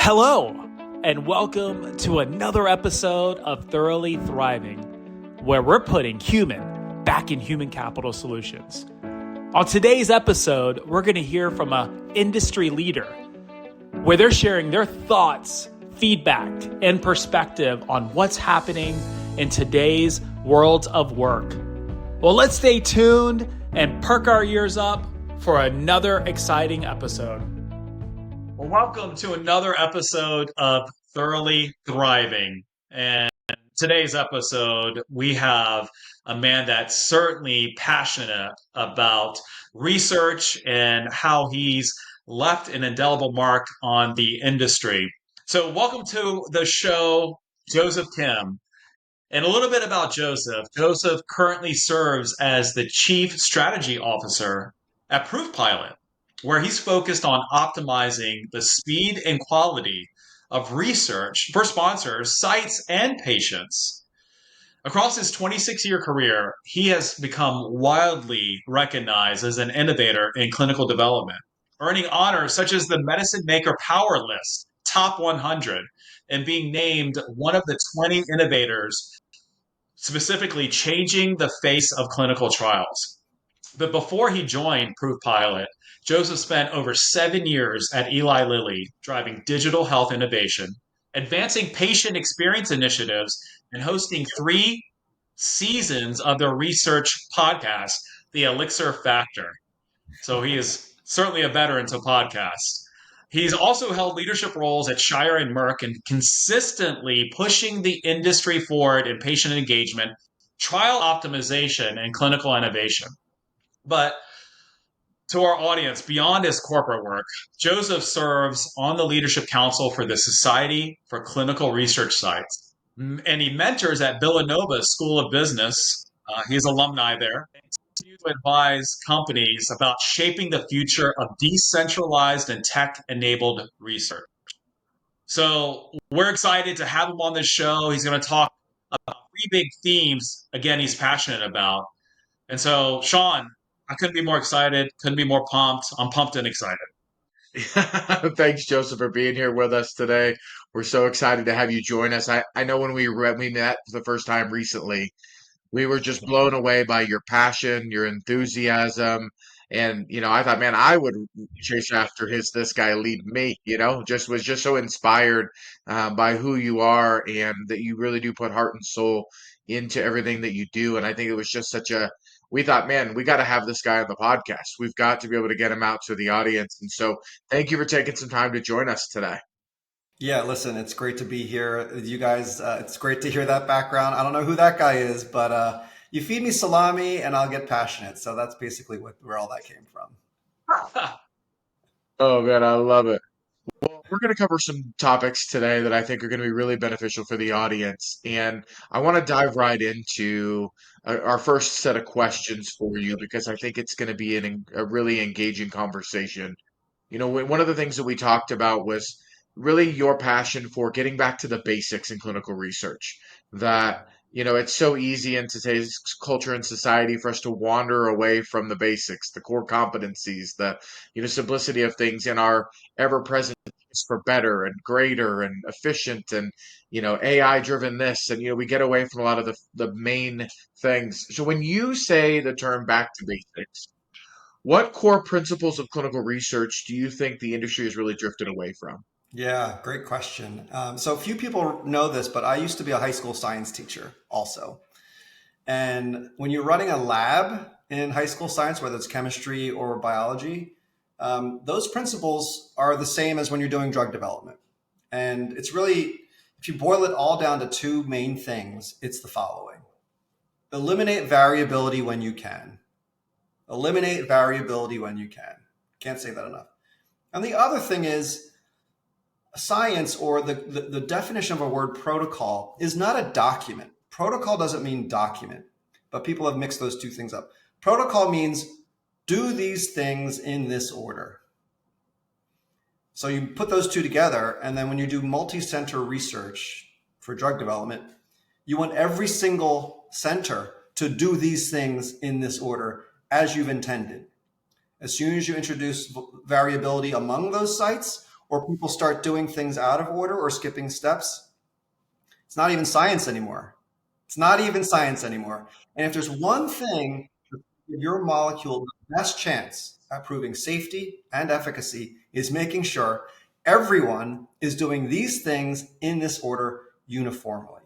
Hello, and welcome to another episode of Thoroughly Thriving, where we're putting human back in human capital solutions. On today's episode, we're going to hear from an industry leader where they're sharing their thoughts, feedback, and perspective on what's happening in today's world of work. Well, let's stay tuned and perk our ears up for another exciting episode. Well, welcome to another episode of Thoroughly Thriving. And today's episode, we have a man that's certainly passionate about research and how he's left an indelible mark on the industry. So welcome to the show, Joseph Kim. And a little bit about Joseph. Joseph currently serves as the Chief Strategy Officer at ProofPilot, where he's focused on optimizing the speed and quality of research for sponsors, sites, and patients. Across his 26-year career, he has become wildly recognized as an innovator in clinical development, earning honors such as the Medicine Maker Power List, Top 100, and being named one of the 20 innovators specifically changing the face of clinical trials. But before he joined ProofPilot, Joseph spent over 7 years at Eli Lilly driving digital health innovation, advancing patient experience initiatives, and hosting 3 seasons of their research podcast, The Elixir Factor. So he is certainly a veteran to podcasts. He's also held leadership roles at Shire and Merck and consistently pushing the industry forward in patient engagement, trial optimization, and clinical innovation. But to our audience, beyond his corporate work, Joseph serves on the Leadership Council for the Society for Clinical Research Sites. And he mentors at Villanova School of Business. He's alumni there. To advise companies about shaping the future of decentralized and tech-enabled research. So we're excited to have him on this show. He's going to talk about 3 big themes, again, he's passionate about. And so, Sean, I couldn't be more excited, couldn't be more pumped. I'm pumped and excited. Thanks, Joseph, for being here with us today. We're so excited to have you join us. I know when we met for the first time recently, we were just blown away by your passion, your enthusiasm. And, I thought, man, I would chase after this guy lead me, was just so inspired by who you are and that you really do put heart and soul into everything that you do. And I think it was just we thought, man, we got to have this guy on the podcast. We've got to be able to get him out to the audience. And so thank you for taking some time to join us today. Yeah, listen, it's great to be here. You guys, it's great to hear that background. I don't know who that guy is, but you feed me salami and I'll get passionate. So that's basically where all that came from. Oh, man, I love it. Well, we're going to cover some topics today that I think are going to be really beneficial for the audience. And I want to dive right into our first set of questions for you because I think it's going to be a really engaging conversation. One of the things that we talked about was really your passion for getting back to the basics in clinical research. That, it's so easy in today's culture and society for us to wander away from the basics, the core competencies, the, simplicity of things in our ever-present for better and greater and efficient and, AI driven this. And, we get away from a lot of the main things. So when you say the term back to basics, what core principles of clinical research do you think the industry has really drifted away from? Yeah, great question. So few people know this, but I used to be a high school science teacher also. And when you're running a lab in high school science, whether it's chemistry or biology, those principles are the same as when you're doing drug development. And it's really, if you boil it all down to 2 main things, it's the following. Eliminate variability when you can. Eliminate variability when you can. Can't say that enough. And the other thing is science, or the definition of a word protocol, is not a document. Protocol doesn't mean document, but people have mixed those 2 things up. Protocol means do these things in this order. So you put those 2 together, and then when you do multi-center research for drug development, you want every single center to do these things in this order as you've intended. As soon as you introduce variability among those sites, or people start doing things out of order or skipping steps, it's not even science anymore. It's not even science anymore. And if there's one thing to give your molecule the best chance at proving safety and efficacy is making sure everyone is doing these things in this order uniformly.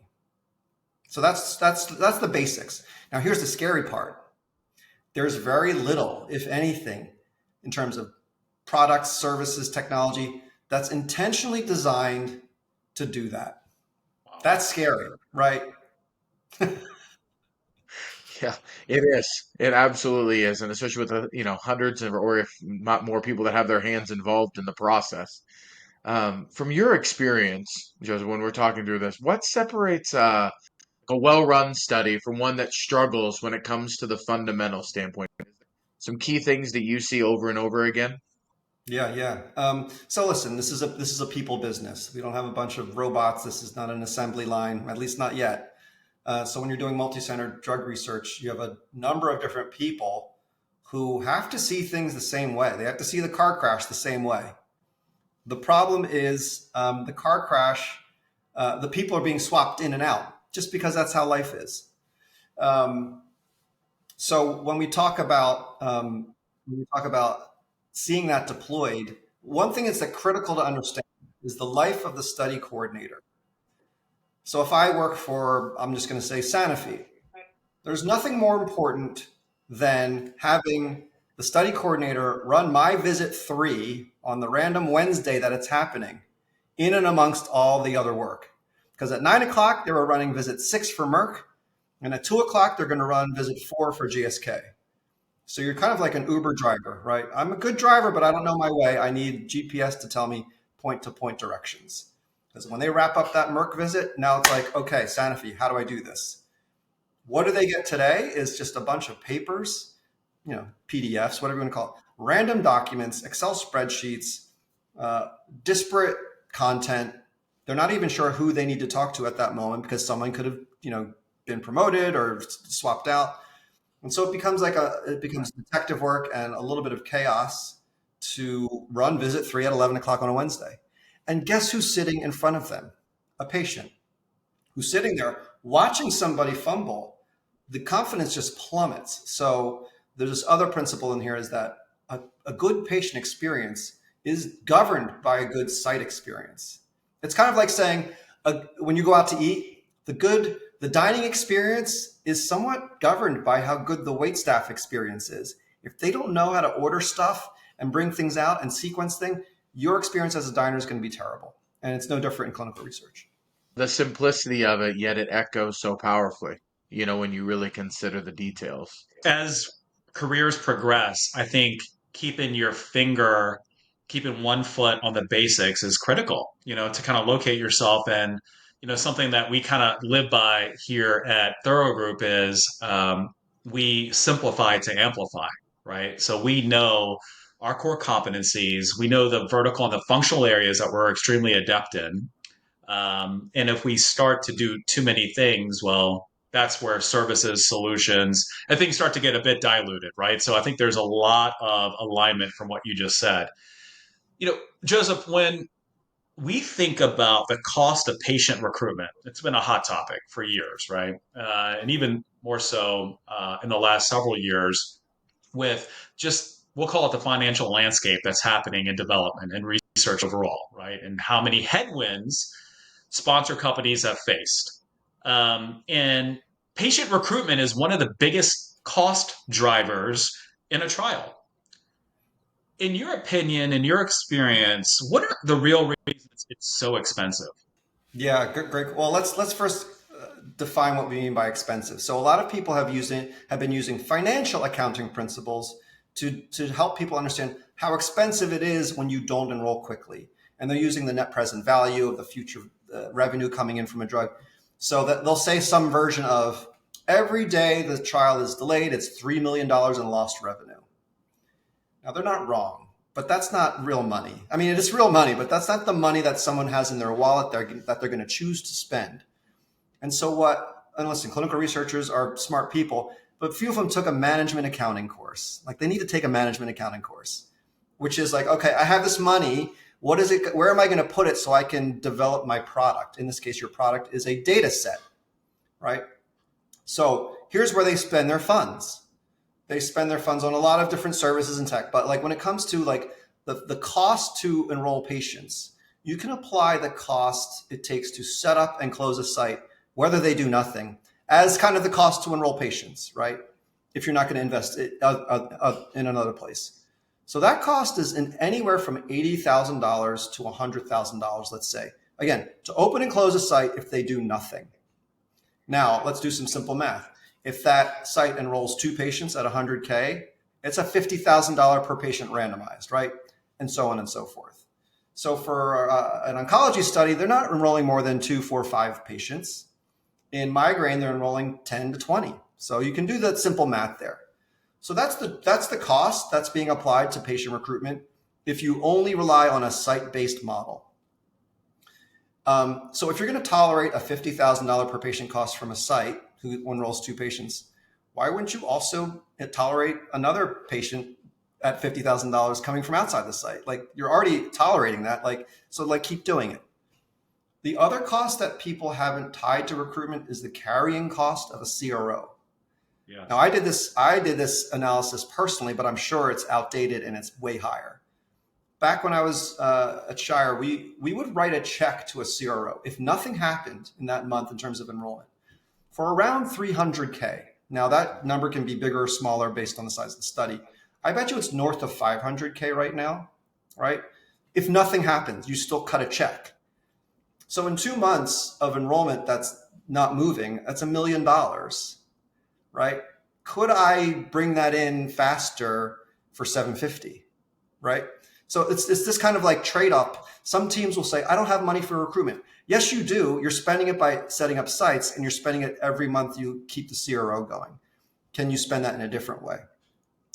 So that's the basics. Now here's the scary part. There's very little, if anything, in terms of products, services, technology that's intentionally designed to do that. That's scary, right? Yeah, it is. It absolutely is, and especially with the hundreds of, or if not more, people that have their hands involved in the process. From your experience, Joseph, when we're talking through this, what separates a well-run study from one that struggles when it comes to the fundamental standpoint? Some key things that you see over and over again? Yeah. So listen, this is a people business. We don't have a bunch of robots. This is not an assembly line, at least not yet. So when you're doing multi-center drug research, you have a number of different people who have to see things the same way. They have to see the car crash the same way. The problem is the car crash, the people are being swapped in and out just because that's how life is. So when we talk about seeing that deployed, one thing that's critical to understand is the life of the study coordinator. So if I work for, I'm just going to say Sanofi, there's nothing more important than having the study coordinator run my visit 3 on the random Wednesday that it's happening in and amongst all the other work. Because at 9 o'clock, they were running visit 6 for Merck. And at 2 o'clock, they're going to run visit 4 for GSK. So you're kind of like an Uber driver, right? I'm a good driver, but I don't know my way. I need GPS to tell me point-to-point directions. Because when they wrap up that Merck visit, now it's like, okay, Sanofi, how do I do this? What do they get today is just a bunch of papers, PDFs, whatever you want to call it, random documents, Excel spreadsheets, disparate content. They're not even sure who they need to talk to at that moment because someone could have, been promoted or swapped out. And so it becomes detective work and a little bit of chaos to run visit 3 at 11 o'clock on a Wednesday. And guess who's sitting in front of them? A patient who's sitting there watching somebody fumble. The confidence just plummets. So there's this other principle in here is that a good patient experience is governed by a good site experience. It's kind of like saying when you go out to eat, the dining experience is somewhat governed by how good the waitstaff experience is. If they don't know how to order stuff and bring things out and sequence things, your experience as a diner is going to be terrible. And it's no different in clinical research. The simplicity of it, yet it echoes so powerfully, when you really consider the details. As careers progress, I think keeping one foot on the basics is critical, to kind of locate yourself. And, something that we kind of live by here at Thorough Group is we simplify to amplify, right? So we know our core competencies, we know the vertical and the functional areas that we're extremely adept in. And if we start to do too many things, well, that's where services, solutions, and things start to get a bit diluted, right? So I think there's a lot of alignment from what you just said. Joseph, when we think about the cost of patient recruitment, it's been a hot topic for years, right? And even more so in the last several years with just, we'll call it the financial landscape that's happening in development and research overall, right? And how many headwinds sponsor companies have faced. And patient recruitment is one of the biggest cost drivers in a trial. In your opinion, in your experience, what are the real reasons it's so expensive? Yeah, great. Well, let's first define what we mean by expensive. So a lot of people have been using financial accounting principles to help people understand how expensive it is when you don't enroll quickly. And they're using the net present value of the future revenue coming in from a drug. So that they'll say some version of every day the trial is delayed, it's $3 million in lost revenue. Now, they're not wrong, but that's not real money. I mean, it is real money, but that's not the money that someone has in their wallet that they're going to choose to spend. And so and listen, clinical researchers are smart people, but few of them took a management accounting course. Like they need to take a management accounting course, which is like, okay, I have this money. What is it? Where am I going to put it so I can develop my product? In this case, your product is a data set, right? So here's where they spend their funds. They spend their funds on a lot of different services and tech. But like when it comes to like the cost to enroll patients, you can apply the cost it takes to set up and close a site, whether they do nothing, as kind of the cost to enroll patients, right? If you're not going to invest in another place. So that cost is in anywhere from $80,000 to $100,000, let's say. Again, to open and close a site if they do nothing. Now, let's do some simple math. If that site enrolls 2 patients at 100K, it's a $50,000 per patient randomized, right? And so on and so forth. So for an oncology study, they're not enrolling more than 2, 4, 5 patients. In migraine, they're enrolling 10 to 20. So you can do that simple math there. So that's the cost that's being applied to patient recruitment if you only rely on a site-based model. So if you're going to tolerate a $50,000 per patient cost from a site who enrolls 2 patients, why wouldn't you also tolerate another patient at $50,000 coming from outside the site? Like you're already tolerating that. So keep doing it. The other cost that people haven't tied to recruitment is the carrying cost of a CRO. Yeah. Now I did this analysis personally, but I'm sure it's outdated and it's way higher. Back when I was at Shire, we would write a check to a CRO if nothing happened in that month in terms of enrollment for around 300K. Now that number can be bigger or smaller based on the size of the study. I bet you it's north of 500K right now, right? If nothing happens, you still cut a check. So in 2 months of enrollment that's not moving, that's $1 million. Right? Could I bring that in faster for 750? Right? So it's this kind of like trade-off. Some teams will say, I don't have money for recruitment. Yes, you do. You're spending it by setting up sites and you're spending it every month you keep the CRO going. Can you spend that in a different way?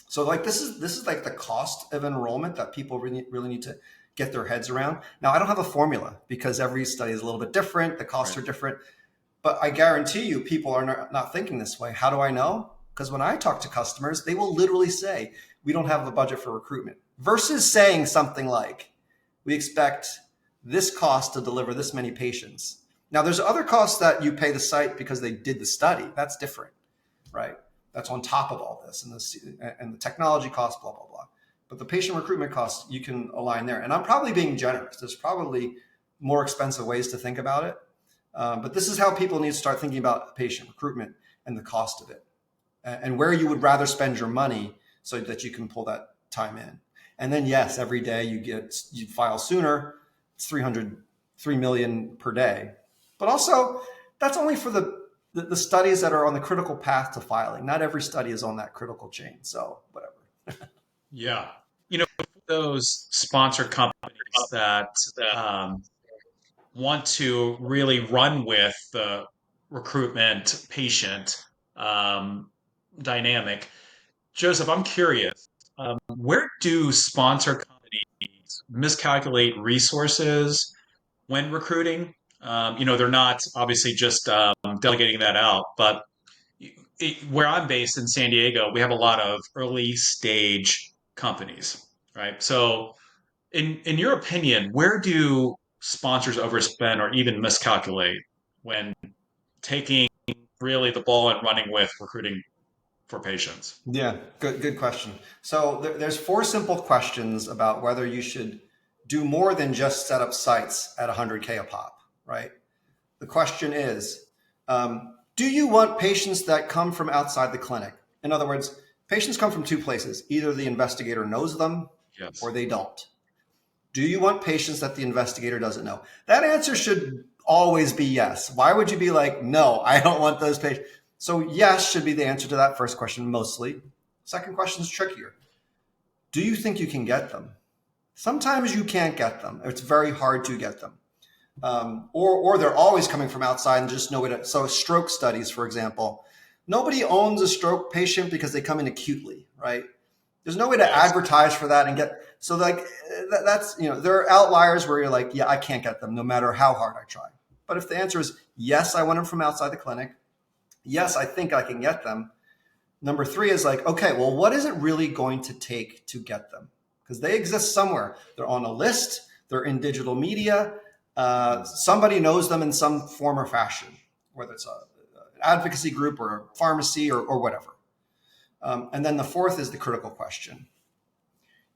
So like this is like the cost of enrollment that people really need to get their heads around. Now, I don't have a formula because every study is a little bit different. The costs are different. But I guarantee you people are not thinking this way. How do I know? Because when I talk to customers, they will literally say, we don't have the budget for recruitment versus saying something like, we expect this cost to deliver this many patients. Now, there's other costs that you pay the site because they did the study. That's different, right? That's on top of all this and the technology costs, blah, blah, blah. But the patient recruitment costs, you can align there. And I'm probably being generous. There's probably more expensive ways to think about it. But this is how people need to start thinking about patient recruitment and the cost of it and where you would rather spend your money so that you can pull that time in. And then, yes, every day you file sooner, it's 3 million per day. But also that's only for the studies that are on the critical path to filing. Not every study is on that critical chain. So whatever. Yeah. Those sponsor companies that want to really run with the recruitment patient dynamic. Joseph, I'm curious, where do sponsor companies miscalculate resources when recruiting? They're not obviously just delegating that out, but where I'm based in San Diego, we have a lot of early stage companies, right? So in your opinion, where do sponsors overspend or even miscalculate when taking really the ball and running with recruiting for patients? Yeah, good question. So there's 4 simple questions about whether you should do more than just set up sites at 100K a pop, right? The question is, do you want patients that come from outside the clinic? In other words, patients come from 2 places. Either the investigator knows them or they don't. Do you want patients that the investigator doesn't know? That answer should always be yes. Why would you be like, no, I don't want those patients? So yes should be the answer to that first question mostly. Second question is trickier. Do you think you can get them? Sometimes you can't get them. It's very hard to get them. Or they're always coming from outside and just know it. So stroke studies, for example, nobody owns a stroke patient because they come in acutely, right? There's no way to advertise for that and get, so like that's, there are outliers where you're like, yeah, I can't get them no matter how hard I try. But if the answer is yes, I want them from outside the clinic. Yes, I think I can get them. Number 3 is like, okay, well, what is it really going to take to get them? Because they exist somewhere. They're on a list. they're in digital media. Somebody knows them in some form or fashion, whether it's an advocacy group or a pharmacy or whatever. And then the fourth is the critical question.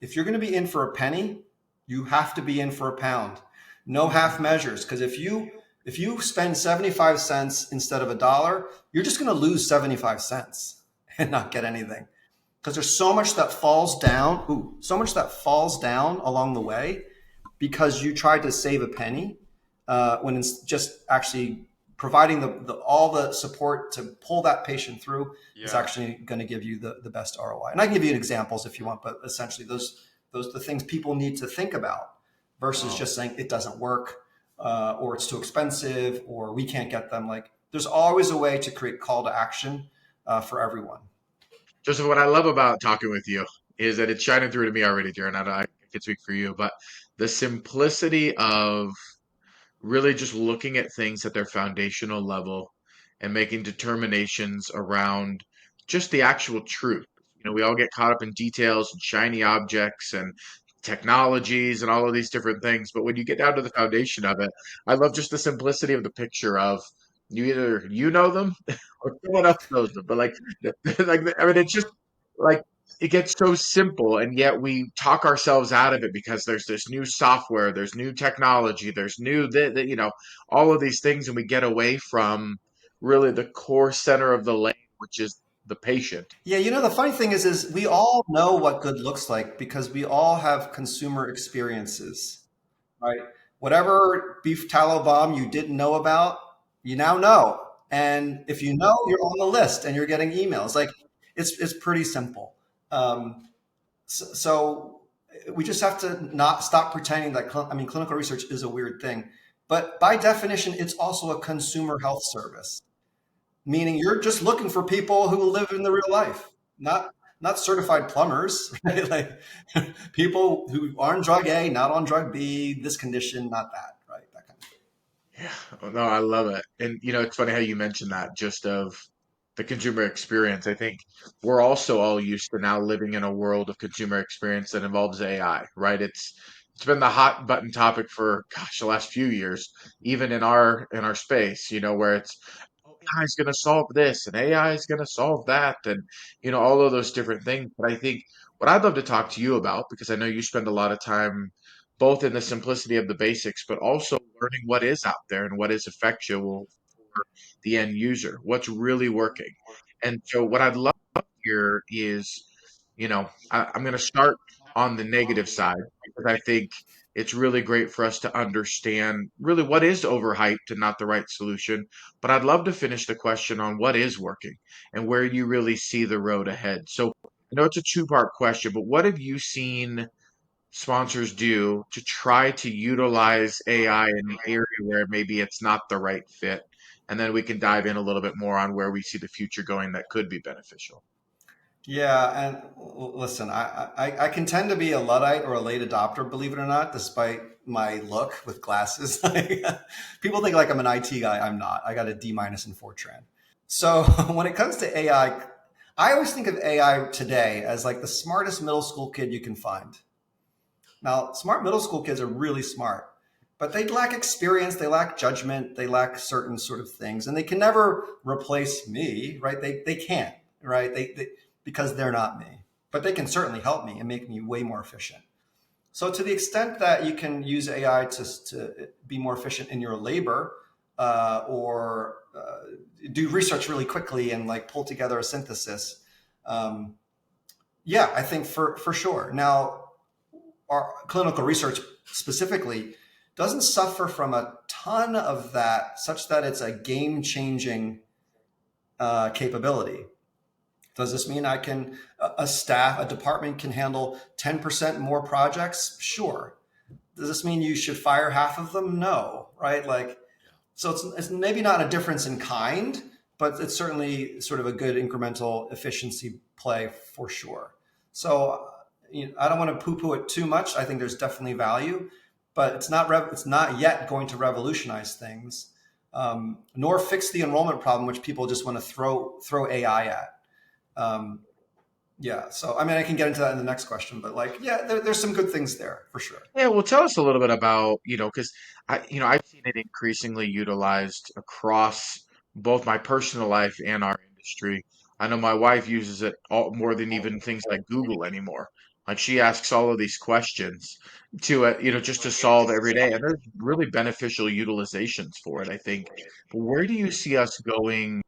If you're going to be in for a penny, you have to be in for a pound. No half measures, because if you spend 75 cents instead of $1, you're just going to lose 75 cents and not get anything. Because there's so much that falls down, along the way because you tried to save a penny when it's just actually providing all the support to pull that patient through is actually going to give you the best ROI. And I can give you examples if you want, but essentially those the things people need to think about versus just saying it doesn't work or it's too expensive or we can't get them. Like there's always a way to create call to action for everyone. Joseph, what I love about talking with you is that it's shining through to me already, Darren. I can speak for you, but the simplicity of really just looking at things at their foundational level and making determinations around just the actual truth. We all get caught up in details and shiny objects and technologies and all of these different things. But when you get down to the foundation of it, I love just the simplicity of the picture of either you know them or someone else knows them. But it's just like it gets so simple, and yet we talk ourselves out of it because there's this new software, there's new technology, there's new all of these things, and we get away from really the core center of the lane, which is the patient. Yeah, the funny thing is we all know what good looks like because we all have consumer experiences, right? Whatever beef tallow bomb you didn't know about, you now know. And if you know, you're on the list and you're getting emails. Like it's pretty simple. So we just have to not stop pretending that, clinical research is a weird thing, but by definition, it's also a consumer health service. Meaning you're just looking for people who live in the real life, not certified plumbers, right? Like people who are on drug A, not on drug B, this condition, not that, right? That kind of thing. Yeah, no, I love it. And it's funny how you mentioned that just of the consumer experience. I think we're also all used to now living in a world of consumer experience that involves AI, right? It's been the hot button topic for the last few years, even in our space, where it's AI is going to solve this and AI is going to solve that and all of those different things. But I think what I'd love to talk to you about, because I know you spend a lot of time both in the simplicity of the basics, but also learning what is out there and what is effectual for the end user, what's really working. And so what I'd love here is, I'm going to start on the negative side because I think it's really great for us to understand really what is overhyped and not the right solution. But I'd love to finish the question on what is working and where you really see the road ahead. So I know it's a two-part question, but what have you seen sponsors do to try to utilize AI in the area where maybe it's not the right fit? And then we can dive in a little bit more on where we see the future going that could be beneficial. Yeah, and listen, I can tend to be a Luddite or a late adopter, believe it or not, despite my look with glasses. People think like I'm an IT guy. I'm not. I got a D- in Fortran. So when it comes to AI, I always think of AI today as like the smartest middle school kid you can find. Now, smart middle school kids are really smart, but they lack experience, they lack judgment, they lack certain sort of things, and they can never replace me, right? They can't, right? Because they're not me, but they can certainly help me and make me way more efficient. So to the extent that you can use AI to be more efficient in your labor or do research really quickly and like pull together a synthesis, yeah, I think for sure. Now, our clinical research specifically doesn't suffer from a ton of that, such that it's a game-changing capability. Does this mean a department can handle 10% more projects? Sure. Does this mean you should fire half of them? No, right? So it's maybe not a difference in kind, but it's certainly sort of a good incremental efficiency play for sure. So I don't want to poo-poo it too much. I think there's definitely value, but it's not yet going to revolutionize things, nor fix the enrollment problem, which people just want to throw AI at. Yeah. So, I mean, I can get into that in the next question, but like, yeah, there's some good things there for sure. Yeah, well, tell us a little bit about, because I've seen it increasingly utilized across both my personal life and our industry. I know my wife uses it all more than even things like Google anymore. Like she asks all of these questions to it, just to solve every day, and there's really beneficial utilizations for it, I think. But where do you see us going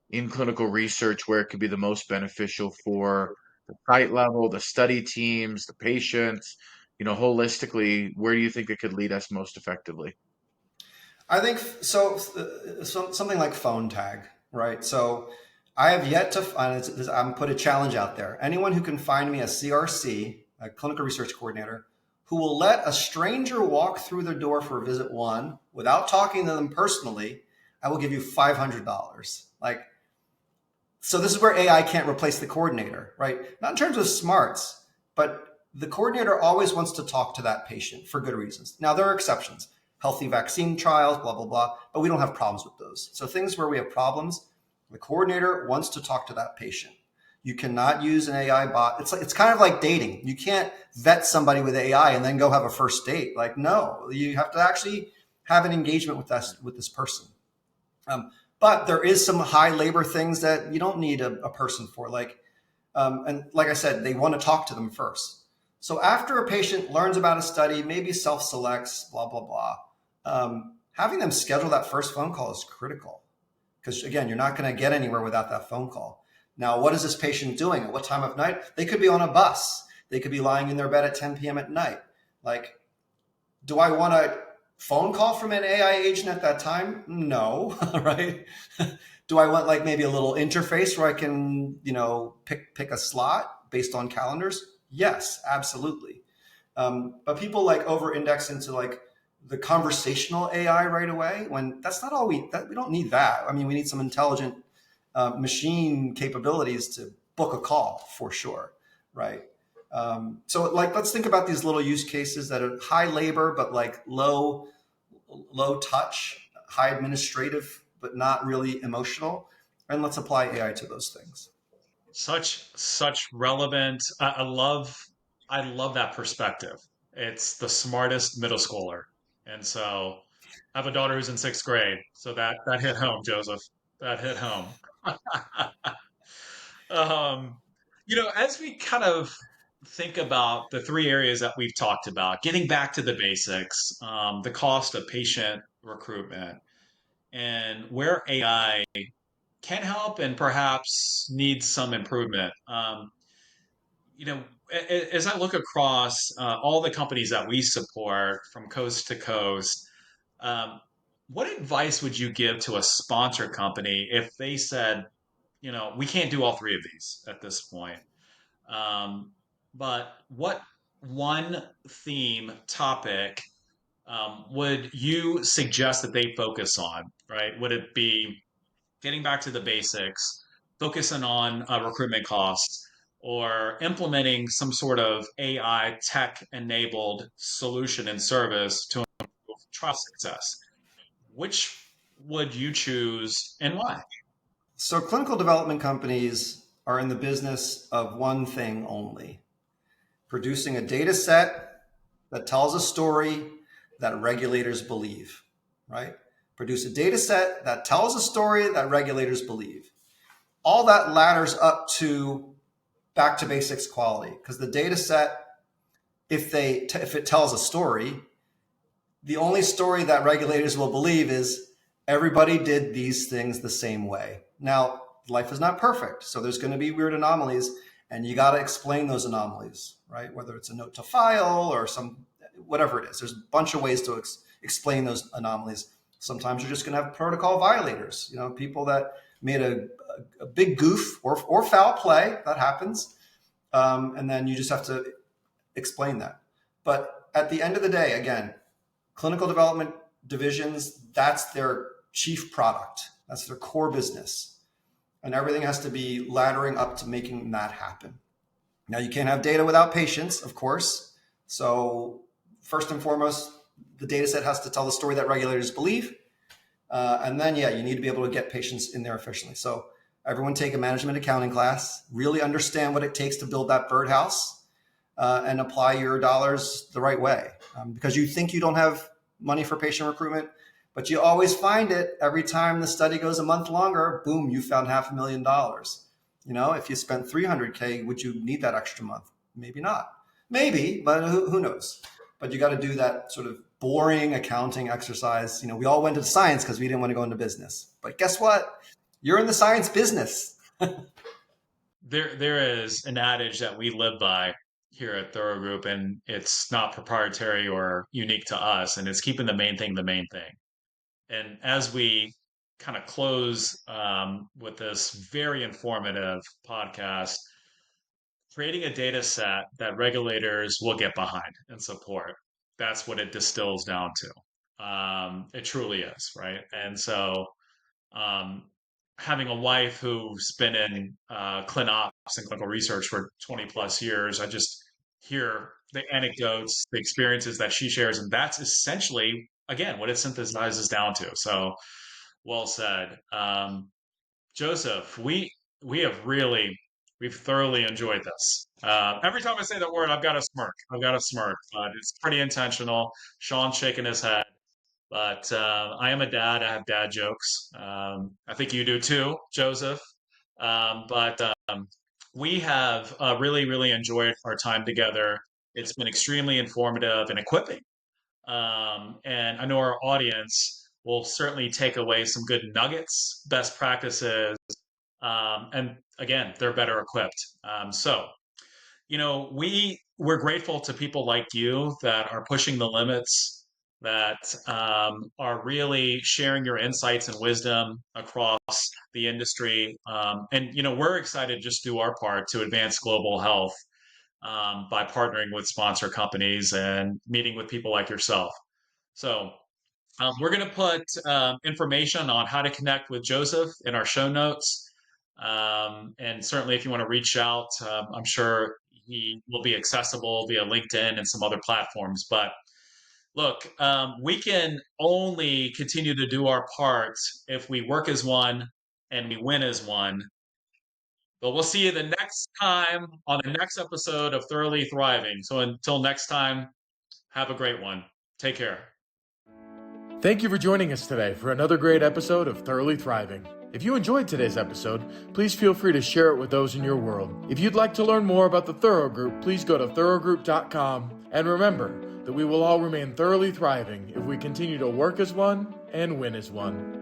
in clinical research where it could be the most beneficial for the site level, the study teams, the patients, holistically, where do you think it could lead us most effectively? I think so. Something like phone tag, right? So I have yet to find. I'm put a challenge out there. Anyone who can find me a CRC, a clinical research coordinator, who will let a stranger walk through their door for visit one without talking to them personally, I will give you $500. Like, so this is where AI can't replace the coordinator, right? Not in terms of smarts, but the coordinator always wants to talk to that patient for good reasons. Now, there are exceptions, healthy vaccine trials, blah, blah, blah, but we don't have problems with those. So things where we have problems, the coordinator wants to talk to that patient. You cannot use an AI bot. It's kind of like dating. You can't vet somebody with AI and then go have a first date. Like, no, you have to actually have an engagement with this person. But there is some high labor things that you don't need a person for. And like I said, they want to talk to them first. So after a patient learns about a study, maybe self-selects, blah, blah, blah, having them schedule that first phone call is critical. Because again, you're not going to get anywhere without that phone call. Now, what is this patient doing? At what time of night? They could be on a bus. They could be lying in their bed at 10 p.m. at night. Like, do I want a phone call from an AI agent at that time? No, right? Do I want like maybe a little interface where I can, pick a slot based on calendars? Yes, absolutely. But people like over-index into like the conversational AI right away when that's not all we don't need that. I mean, we need some intelligent machine capabilities to book a call for sure, right? So like, let's think about these little use cases that are high labor, but like low touch, high administrative, but not really emotional. And let's apply AI to those things. Such relevant. I love that perspective. It's the smartest middle schooler, and so I have a daughter who's in sixth grade, so that hit home, Joseph. That hit home. Um, as we kind of think about the three areas that we've talked about, getting back to the basics, the cost of patient recruitment, and where AI can help and perhaps needs some improvement. You know, as I look across all the companies that we support from coast to coast, um, what advice would you give to a sponsor company if they said, we can't do all three of these at this point? Um, but what one theme topic would you suggest that they focus on, right? Would it be getting back to the basics, focusing on recruitment costs, or implementing some sort of AI tech enabled solution and service to improve trial success? Which would you choose and why? So clinical development companies are in the business of one thing only: producing a data set that tells a story that regulators believe, right? Produce a data set that tells a story that regulators believe. All that ladders up to back to basics quality, because the data set, if it tells a story, the only story that regulators will believe is everybody did these things the same way. Now, life is not perfect, so there's going to be weird anomalies, and you got to explain those anomalies, right? Whether it's a note to file or whatever it is. There's a bunch of ways to explain those anomalies. Sometimes you're just going to have protocol violators, people that made a big goof or foul play. That happens. And then you just have to explain that. But at the end of the day, again, clinical development divisions, that's their chief product. That's their core business. And everything has to be laddering up to making that happen. Now, you can't have data without patients, of course. So first and foremost, the data set has to tell the story that regulators believe. And then, yeah, you need to be able to get patients in there efficiently. So everyone take a management accounting class, really understand what it takes to build that birdhouse, and apply your dollars the right way. Because you think you don't have money for patient recruitment, but you always find it every time the study goes a month longer. Boom, you found $500,000. If you spent $300K, would you need that extra month? Maybe not. Maybe, but who knows? But you got to do that sort of boring accounting exercise. We all went into science because we didn't want to go into business. But guess what? You're in the science business. There is an adage that we live by here at Thorough Group, and it's not proprietary or unique to us, and it's keeping the main thing the main thing. And as we kind of close with this very informative podcast, creating a data set that regulators will get behind and support. That's what it distills down to. It truly is, right? And so um, having a wife who's been in clin ops and clinical research for 20 plus years, I just hear the anecdotes, the experiences that she shares, and that's essentially, again, what it synthesizes down to. So well said. Joseph, we've thoroughly enjoyed this. Every time I say that word, I've got a smirk. But it's pretty intentional. Sean's shaking his head. But I am a dad. I have dad jokes. I think you do too, Joseph. But we have really, really enjoyed our time together. It's been extremely informative and equipping. And I know our audience will certainly take away some good nuggets, best practices, and again, they're better equipped. We're grateful to people like you that are pushing the limits, that are really sharing your insights and wisdom across the industry. And we're excited to just do our part to advance global health by partnering with sponsor companies and meeting with people like yourself. So we're going to put information on how to connect with Joseph in our show notes. And certainly, if you want to reach out, I'm sure he will be accessible via LinkedIn and some other platforms. But look, we can only continue to do our part if we work as one and we win as one. But we'll see you the next time on the next episode of Thoroughly Thriving. So until next time, have a great one. Take care. Thank you for joining us today for another great episode of Thoroughly Thriving. If you enjoyed today's episode, please feel free to share it with those in your world. If you'd like to learn more about the Thorough Group, please go to thoroughgroup.com. And remember that we will all remain thoroughly thriving if we continue to work as one and win as one.